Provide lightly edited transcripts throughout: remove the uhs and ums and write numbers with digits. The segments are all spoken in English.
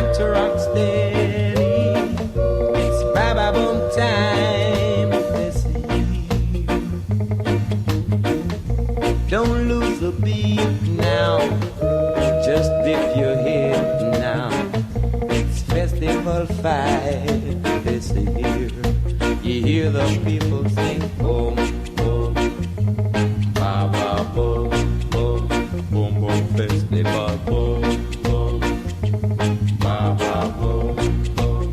time to rock steady. It's ba-ba boom time this year. Don't lose the beat now. Just dip your head now. It's festival fight this year. You hear the people sing boom, boom, ba ba boom, boom, boom, boom, festival boom, boom, ba ba boom, boom,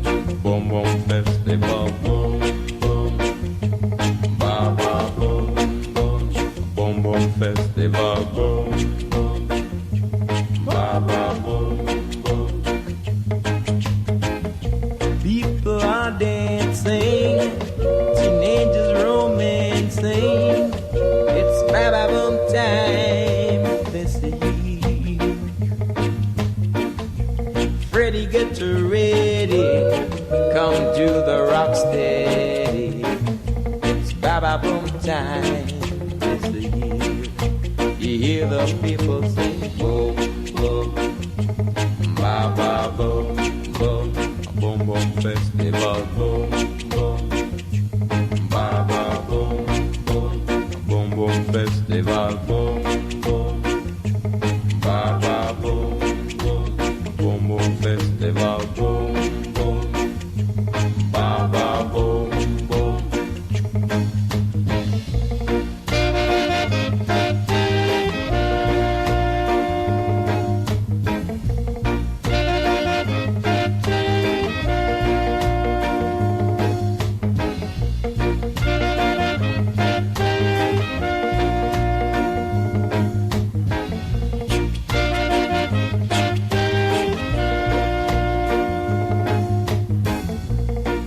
boom, boom, festival boom, boom, ba ba boom, boom, boom, boom, festival boom, boom, ba ba boom, boom. People are dancing, teenagers romancing. It's ba-ba boom time this year. Freddie, get ready, come to the rock steady. It's ba-ba boom time this year. You hear the people sing boom, boom, ba-ba boom, boom, boom, boom, festival boom, boom, ba-ba boom, boom, boom, boom, festival boom, boom, ba-ba boom, boom, boom, boom, festival boom, boom, ba-ba boom, boom.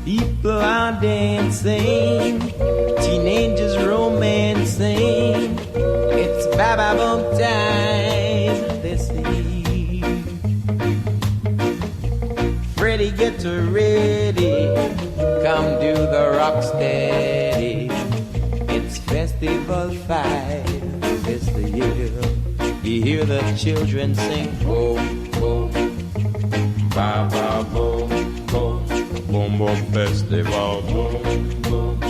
People are dancing, teenagers romancing. It's ba-ba boom time this year. Freddie, get ready, come do the rock steady. It's festival fight this year. You hear the children sing boom, boom, ba-ba boom, boom, boom, boom, festival boom, boom,